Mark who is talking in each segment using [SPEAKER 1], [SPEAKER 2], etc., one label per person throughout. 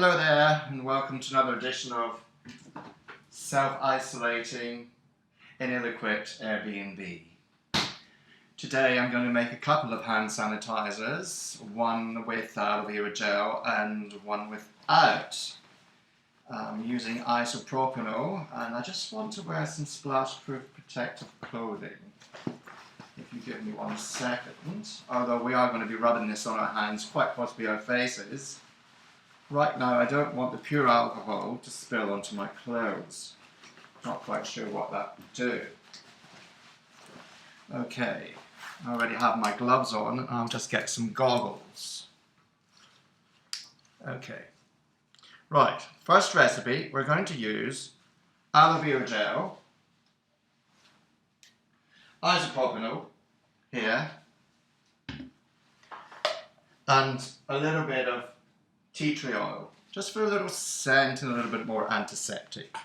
[SPEAKER 1] Hello there and welcome to another edition of Self-Isolating in Ill-Equipped Airbnb. Today I'm going to make a couple of hand sanitizers, one with aloe vera gel and one without. I'm using isopropanol and I just want to wear some splash-proof protective clothing. If you give me 1 second, although we are going to be rubbing this on our hands, quite possibly our faces. Right now I don't want the pure alcohol to spill onto my clothes. Not quite sure what that would do. Okay, I already have my gloves on. I'll just get some goggles. Okay, right, first recipe, we're going to use aloe vera gel, isopropanol here, and a little bit of tea tree oil, just for a little scent and a little bit more antiseptic.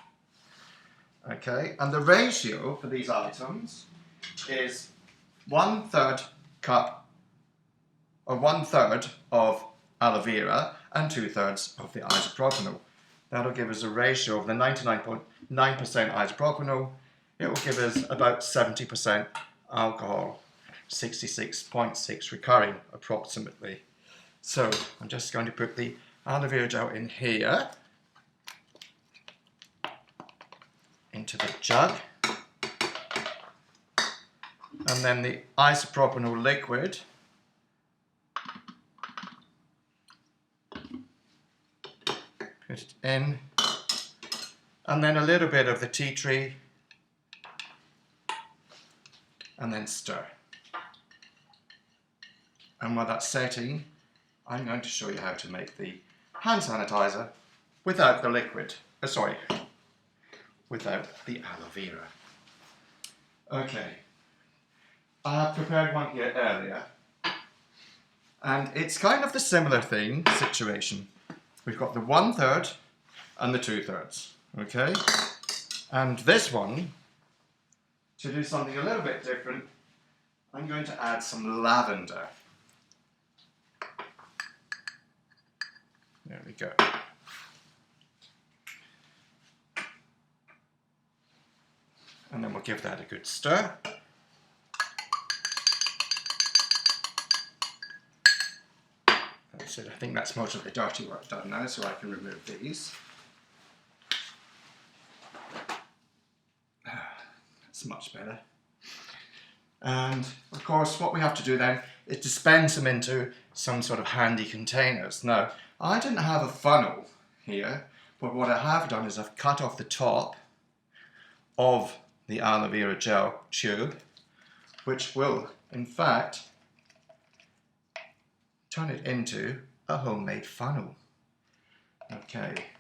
[SPEAKER 1] Okay, and the ratio for these items is 1/3 cup, or 1/3 of aloe vera and 2/3 of the isopropanol. That'll give us a ratio of the 99.9% isopropanol. It will give us about 70% alcohol, 66.6 recurring approximately. So I'm just going to put the aloe vera gel in here, into the jug, and then the isopropanol liquid put it in, and then a little bit of the tea tree, and then stir. And while that's setting, I'm going to show you how to make the hand sanitizer without the liquid. Without the aloe vera. Okay, I have prepared one here earlier, and it's kind of the similar situation. We've got the 1/3 and the 2/3, okay? And this one, to do something a little bit different, I'm going to add some lavender. There we go. And then we'll give that a good stir. That's it. I think that's most of the dirty work done now, so I can remove these. That's much better. And of course, what we have to do then is dispense them into some sort of handy containers. Now, I didn't have a funnel here, but what I have done is I've cut off the top of the aloe vera gel tube, which will, in fact, turn it into a homemade funnel. Okay,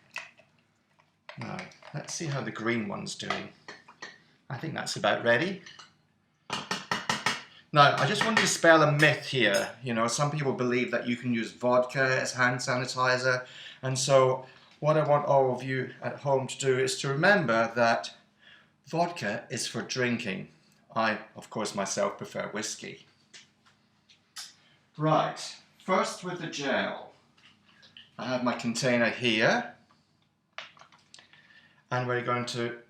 [SPEAKER 1] now let's see how the green one's doing. I think that's about ready. Now, I just want to dispel a myth here. You know, some people believe that you can use vodka as hand sanitizer, and so what I want all of you at home to do is to remember that vodka is for drinking. I, of course, myself prefer whiskey. Right, first with the gel. I have my container here, and we're going to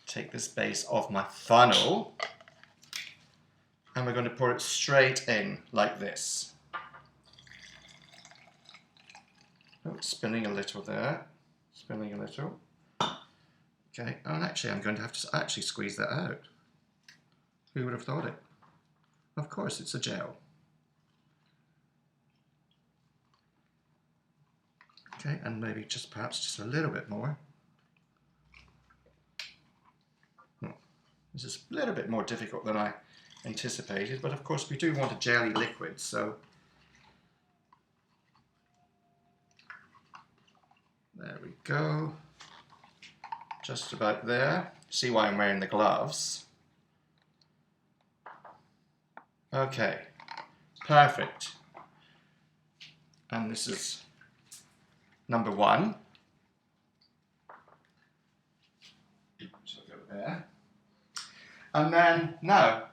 [SPEAKER 1] take this base of my funnel, and we're going to pour it straight in like this. Oh, spinning a little there, spinning a little. Okay, and actually I'm going to have to actually squeeze that out. Who would have thought it? Of course, it's a gel. Okay, and maybe perhaps just a little bit more. This is a little bit more difficult than I anticipated, but of course we do want a jelly liquid, so there we go. Just about there. See why I'm wearing the gloves. Okay, perfect. And this is number 1. So I'll go there. And then, now,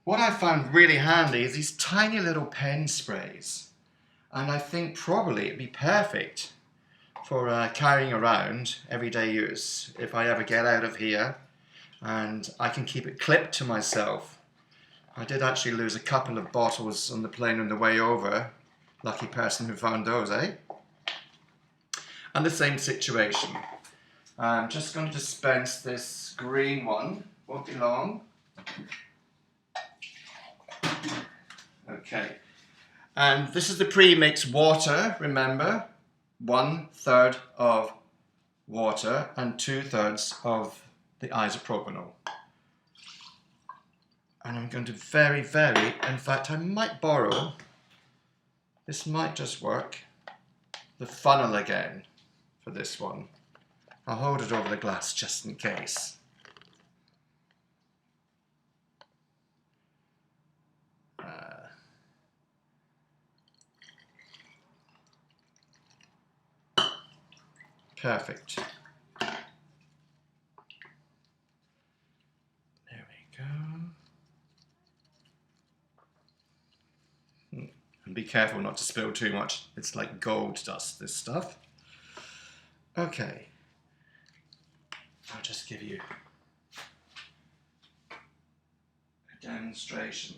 [SPEAKER 1] what I found really handy is these tiny little pen sprays. and I think probably it'd be perfect for carrying around everyday use if I ever get out of here, and I can keep it clipped to myself. I did actually lose a couple of bottles on the plane on the way over. Lucky person who found those, eh? And the same situation. I'm just going to dispense this green one. Won't be long. Okay. And this is the pre-mixed water, remember? 1/3 of water and 2/3 of the isopropanol. And I'm going to very, in fact, I might borrow, this might just work, the funnel again for this one. I'll hold it over the glass just in case. Perfect. There we go. And be careful not to spill too much. It's like gold dust, this stuff. Okay. I'll just give you a demonstration.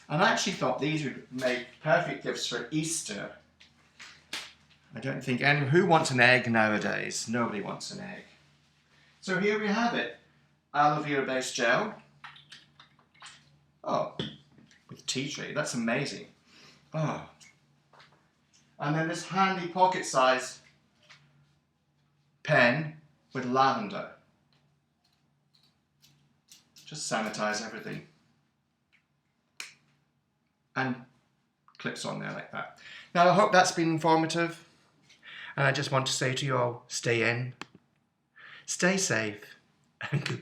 [SPEAKER 1] And I actually thought these would make perfect gifts for Easter. I don't think anyone, who wants an egg nowadays? Nobody wants an egg. So here we have it. Aloe vera based gel. Oh, with tea tree, that's amazing. Oh. And then this handy pocket size pen with lavender. Just sanitize everything. And clips on there like that. Now I hope that's been informative. And I just want to say to you all, stay in, stay safe, and goodbye.